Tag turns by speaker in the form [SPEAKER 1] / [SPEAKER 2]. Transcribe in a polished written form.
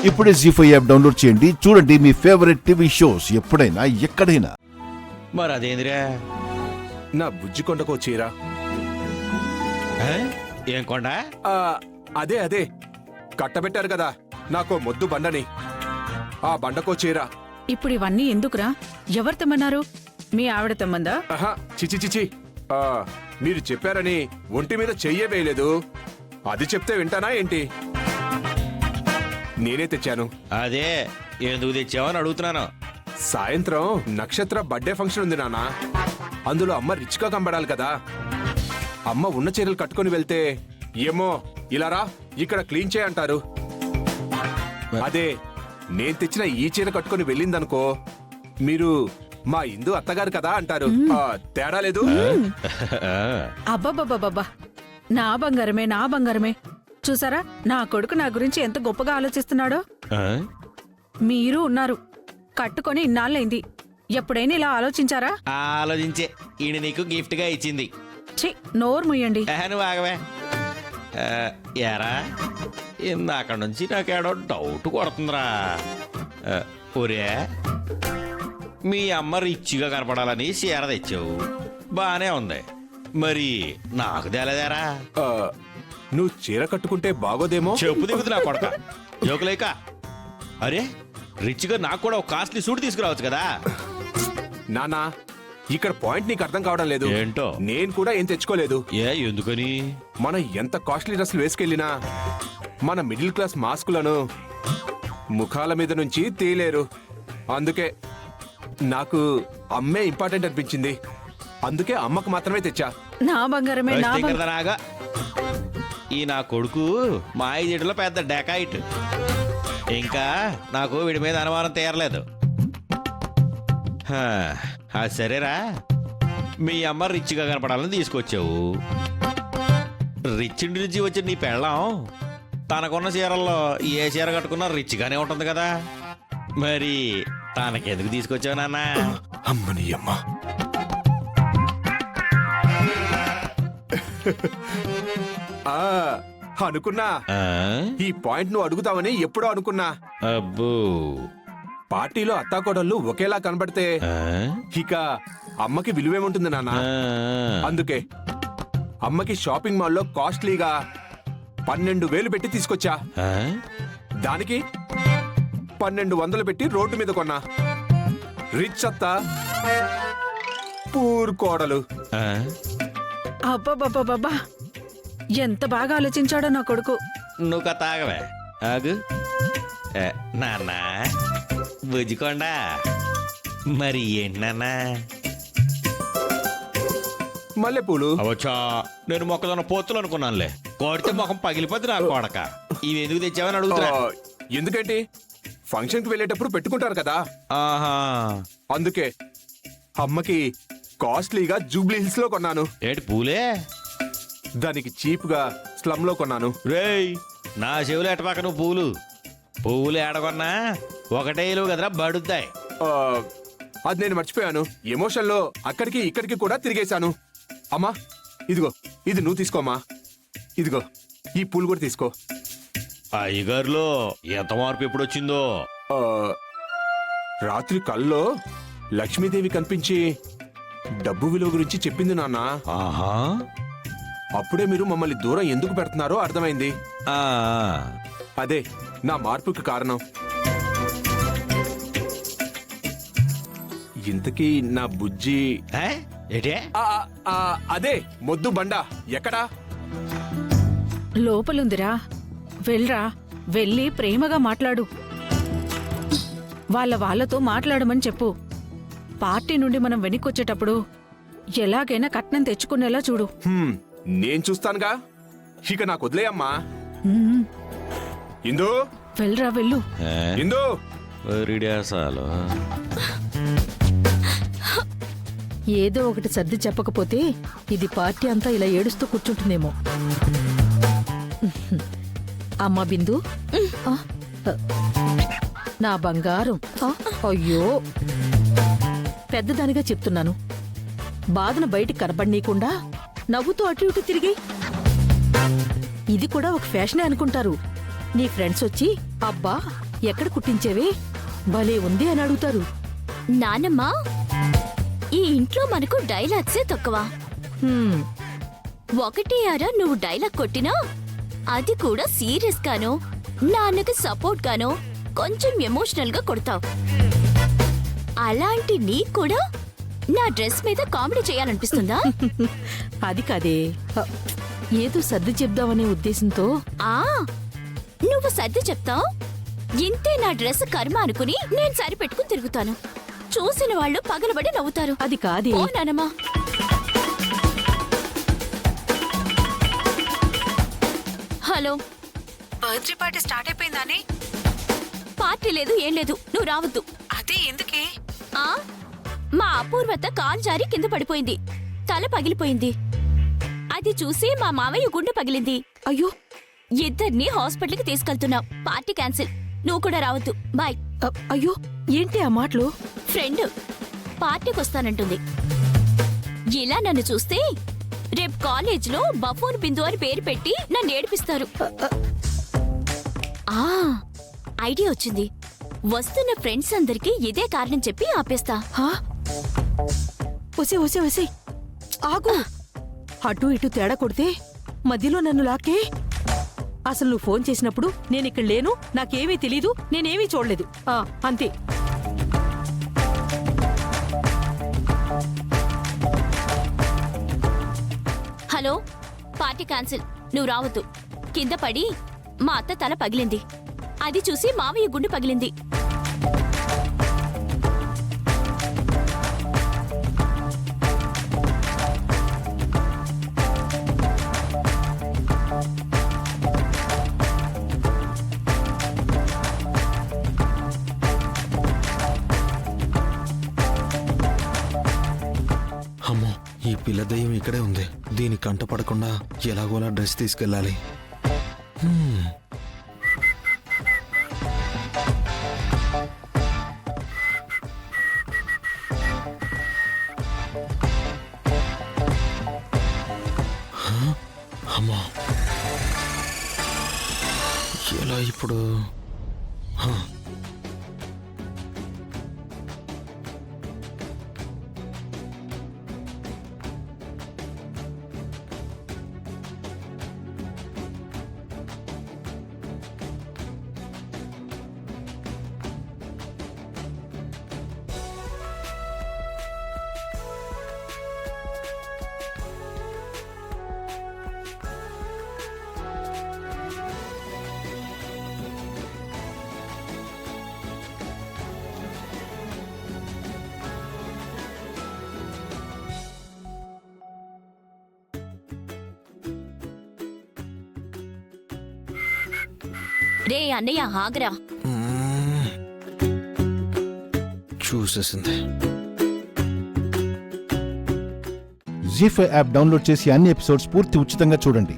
[SPEAKER 1] ఇప్పుడే జీ5 app download చేయండి. చూడండి మీ ఫేవరెట్ టీవీ షోస్ ఎప్పుడైనా ఎక్కడైనా.
[SPEAKER 2] మరి అదేందిరా?
[SPEAKER 3] నా బుజ్జి కొండకో చీర.
[SPEAKER 2] ఏం కొండ?
[SPEAKER 3] అదే అదే కట్టబెట్టారు కదా నాకో మొద్దు బండని, ఆ బండకో చీర.
[SPEAKER 4] ఇప్పుడు ఇవన్నీ ఎందుకురా? ఎవరు తెమ్మన్నారు? మీ ఆవిడ తెమ్మందా?
[SPEAKER 3] ఆహా, చిచి చిచి. మీరు చెప్పారని ఒంటి మీద చెయ్యే వేయలేదు. అది చెప్తే వింటానా ఏంటి? నేనే తెచ్చాను.
[SPEAKER 2] అదే ఎందుకు తెచ్చావని అడుగుతున్నాను.
[SPEAKER 3] సాయంత్రం నక్షత్ర బర్త్డే ఫంక్షన్ ఉంది నాన్న. అందులో అమ్మ రిచ్ గా కనబడాలి కదా. అమ్మ ఉన్న చీరలు కట్టుకుని వెళ్తే ఏమో ఇలా రా ఇక్కడ క్లీన్ చేయంటారు. అదే నేను తెచ్చిన ఈ చీర కట్టుకుని వెళ్ళిందనుకో, మీరు మా ఇందు అత్తగారు కదా అంటారు. తేడా లేదు.
[SPEAKER 4] అబ్బబ్బబ్బబ్బా, నా బంగారమే నా బంగారమే. చూసారా నా కొడుకు నా గురించి ఎంత గొప్పగా ఆలోచిస్తున్నాడో. మీరు ఉన్నారు, కట్టుకొని ఇన్నాళ్ళైంది. ఎప్పుడైనా ఇలా ఆలోచించారా?
[SPEAKER 2] ఆలోచించే ఈయన నీకు గిఫ్ట్ గా ఇచ్చింది.
[SPEAKER 4] ఛీ, నోరు ముయ్యండి.
[SPEAKER 2] నువ్వు ఆగవే. ఏరా ఇందాక నుంచి నాకేడో డౌట్ కొడుతుందిరా. ఒరే, మీ అమ్మ రిచ్గా కనపడాలని చీర తెచ్చావు, బానే ఉంది. మరి నాకు తేలేదేరా?
[SPEAKER 3] నువ్వు చీర కట్టుకుంటే బాగోదేమో.
[SPEAKER 2] చెప్పు దిగుతు నా కొడక, జోకులేక. అరే, రిచ్గా నాకు కూడా ఒక కాస్ట్లీ సూట్ తీసుకురావచ్చు కదా.
[SPEAKER 3] నానా, ఇక్కడ పాయింట్ నీకు అర్థం కావడం లేదు.
[SPEAKER 2] ఏంటో?
[SPEAKER 3] నేను కూడా ఏం తెచ్చుకోలేదు.
[SPEAKER 2] ఎందుకని?
[SPEAKER 3] మన ఎంత కాస్ట్లీ డ్రెస్సులు వేసుకెళ్ళినా మన మిడిల్ క్లాస్ మాస్కులను ముఖాల మీద నుంచి తీయలేరు. అందుకే నాకు అమ్మే ఇంపార్టెంట్ అనిపించింది. అందుకే అమ్మకు మాత్రమే తెచ్చా.
[SPEAKER 4] నా బంగారమే నా
[SPEAKER 2] నాగా. ఈ నా కొడుకు మా ఐదులో పెద్ద డెకాయిట్. ఇంకా నాకు వీడి మీద అనుమానం తీరలేదు. అది సరేరా, మీ అమ్మ రిచ్గా కనపడాలని తీసుకొచ్చావు. రిచ్ నుంచి వచ్చిన నీ పెళ్ళాం తనకున్న చీరల్లో ఏ చీర కట్టుకున్నా రిచ్గానే ఉంటుంది కదా. మరి తనకెందుకు తీసుకొచ్చావు నాన్న?
[SPEAKER 3] అమ్మని అమ్మ. అనుకున్నా ఈ పాయింట్ నువ్వు అడుగుతావని ఎప్పుడో అనుకున్నా.
[SPEAKER 2] అబ్బో,
[SPEAKER 3] పార్టీలో అత్తాకోడళ్ళు ఒకేలా కనబడితే ఇక అమ్మకి విలువేముంటుంది నాన్న. అందుకే అమ్మకి షాపింగ్ మాల్లో కాస్ట్లీగా 12,000 పెట్టి తీసుకొచ్చా. దానికి 1,200 పెట్టి రోడ్డు మీద కొన్నా. రిచ్ అత్త, పూర్ కోడలు.
[SPEAKER 4] అబ్బబ్బబ్బబ్బా, ఎంత బాగా ఆలోచించాడో నా కొడుకు.
[SPEAKER 2] నువ్వు తాగవే. ఆగు. నాన్న బుజ్జికొండా, మరి ఏంటి నాన్న?
[SPEAKER 3] మల్లెపూలు.
[SPEAKER 2] అవచ్చా, నేను మొక్కజొన్న పోతులు అనుకున్నానులే. కొడితే మొఖం పగిలిపోద్ది నా కొడక. ఇవి ఎందుకు తెచ్చావని అడుగుతున్నా.
[SPEAKER 3] ఎందుకంటే ఫంక్షన్ కి వెళ్ళేటప్పుడు పెట్టుకుంటారు కదా.
[SPEAKER 2] ఆహా,
[SPEAKER 3] అందుకే అమ్మకి కాస్ట్లీగా జూబ్లీ హిల్స్ లో కొన్నాను.
[SPEAKER 2] ఏంటి పూలే?
[SPEAKER 3] దానికి చీప్ గా స్లమ్ లో కొన్నాను.
[SPEAKER 2] రేయ్, నా చెవులు ఎటపాక నువ్వు పువ్వులు ఏడగొన్నా ఒకటే ఇలువ కదరా బడుద్దాయి.
[SPEAKER 3] అది నేను మర్చిపోయాను. ఎమోషన్ లో అక్కడికి ఇక్కడికి కూడా తిరిగేశాను. అమ్మా, ఇదిగో ఇది నువ్వు తీసుకోమ్మా. ఇదిగో ఈ పూలు కూడా తీసుకో.
[SPEAKER 2] అయ్యగారులో ఎంత మార్పు ఎప్పుడు వచ్చిందో.
[SPEAKER 3] రాత్రి కల్లో లక్ష్మీదేవి కనిపించి డబ్బు విలువ గురించి చెప్పింది నాన్న.
[SPEAKER 2] ఆహా,
[SPEAKER 3] అప్పుడే మీరు మమ్మల్ని దూరం ఎందుకు పెడుతున్నారో అర్థమైంది. అదే నా మార్పుకి కారణం. ఇంతకీ నా బుజ్జి
[SPEAKER 2] ఏటే?
[SPEAKER 3] అదే మొద్దు బండ ఎక్కడా?
[SPEAKER 4] లోపలుందిరా, వెళ్ళరా. వెళ్ళి ప్రేమగా మాట్లాడు. వాళ్ళతో మాట్లాడమని చెప్పు. పార్టీ నుండి మనం వెనక్కొచ్చేటప్పుడు ఎలాగైనా కట్నం తెచ్చుకునేలా చూడు.
[SPEAKER 3] నేను చూస్తానుగా, ఇక నాకు వదిలేయమ్మా. ఇందు,
[SPEAKER 4] వెళ్ళరా వెళ్ళు.
[SPEAKER 3] ఇందు.
[SPEAKER 5] ఏదో ఒకటి సర్ది చెప్పకపోతే ఇది పార్టీ అంతా ఇలా ఏడుస్తూ కూర్చుంటుందేమో. అమ్మా బిందు, నా బంగారం. అయ్యో, పెద్దదానిగా చెప్తున్నాను. బాధను బయటికి కనబడనీయకుండా నవ్వుతూ అటు ఇటు తిరిగి. ఇది కూడా ఒక ఫ్యాషనే అనుకుంటారు. నీ ఫ్రెండ్స్ వచ్చి అబ్బా ఎక్కడ కుట్టించేవే భలే ఉంది అని అడుగుతారు.
[SPEAKER 6] నానమ్మ, ఈ ఇంట్లో మనకు డైలాగ్సే తక్కువ.
[SPEAKER 5] హ్మ్,
[SPEAKER 6] ఒకటి అరా నువ్వు డైలాగ్ కొట్టినా అది కూడా సీరియస్ గానో నాన్నకి సపోర్ట్ గానో కొంచెం ఎమోషనల్ గా కొడతావు. అలాంటి నీకు కూడా నా డ్రెస్ మీద కామెడీ చేయాలనిపిస్తుందా?
[SPEAKER 5] అది కాదే, ఏదో సర్ది చెప్దామనే ఉద్దేశంతో.
[SPEAKER 6] ఆ నువ్వు సర్ది చెప్తావు, ఇంతే నా డ్రెస్ కర్మ అనుకుని నేను సరిపెట్టుకుని తిరుగుతాను. చూసిన వాళ్ళు పగలబడి నవ్వుతారు.
[SPEAKER 5] అది కాదే.
[SPEAKER 6] ఓ నానమ్మా. హలో,
[SPEAKER 4] బర్త్డే పార్టీ స్టార్ట్ అయిపోయిందని.
[SPEAKER 6] పార్టీ లేదు ఏం లేదు, నువ్వు రావద్దు.
[SPEAKER 4] అదే ఎందుకే?
[SPEAKER 6] ఆ మా అపూర్వత కాలు జారి కింద పడిపోయింది, తల పగిలిపోయింది. అది చూసి మా మావయ్య గుండె పగిలింది.
[SPEAKER 5] అయ్యో,
[SPEAKER 6] ఇద్దరిని హాస్పిటల్కి తీసుకెళ్తున్నాం. పార్టీ క్యాన్సిల్, నువ్వు కూడా రావద్దు. బాయ్.
[SPEAKER 5] అయ్యో, ఏంటి ఆ మాటలు?
[SPEAKER 6] ఫ్రెండ్ పార్టీకి వస్తానంటుంది. ఇలా నన్ను చూస్తే రేపు కాలేజ్లో బఫూన్ బిందు అని పేరు పెట్టి నన్ను ఏడిపిస్తారు. ఆ ఐడియా వచ్చింది. వస్తున్న ఫ్రెండ్స్ అందరికి ఇదే కారణం చెప్పి ఆపేస్తా.
[SPEAKER 5] హా? ఒసే ఒసే ఒసే, ఆగు. అటు ఇటు తేడా కొడితే మధ్యలో నన్ను లాకే. అసలు నువ్వు ఫోన్ చేసినప్పుడు నేనిక్కడ లేను, నాకేమీ తెలీదు, నేనేమీ చూడలేదు. అంతే.
[SPEAKER 6] హలో, పార్టీ క్యాన్సిల్, నువ్వు రావద్దు. కింద పడి మా అత్త తల పగిలింది, అది చూసి మావయ్య గుండె పగిలింది.
[SPEAKER 7] అమ్మో, ఈ పిల్ల దయ్యం ఇక్కడే ఉంది. దీని కంట పడకుండా ఎలాగోలా డ్రెస్ తీసుకెళ్ళాలి. అమ్మా, ఎలా ఇప్పుడు?
[SPEAKER 6] రే అన్నయ్య, ఆగరా.
[SPEAKER 7] చూసేసింది.
[SPEAKER 1] జీ5 యాప్ డౌన్లోడ్ చేసి అన్ని ఎపిసోడ్స్ పూర్తి ఉచితంగా చూడండి.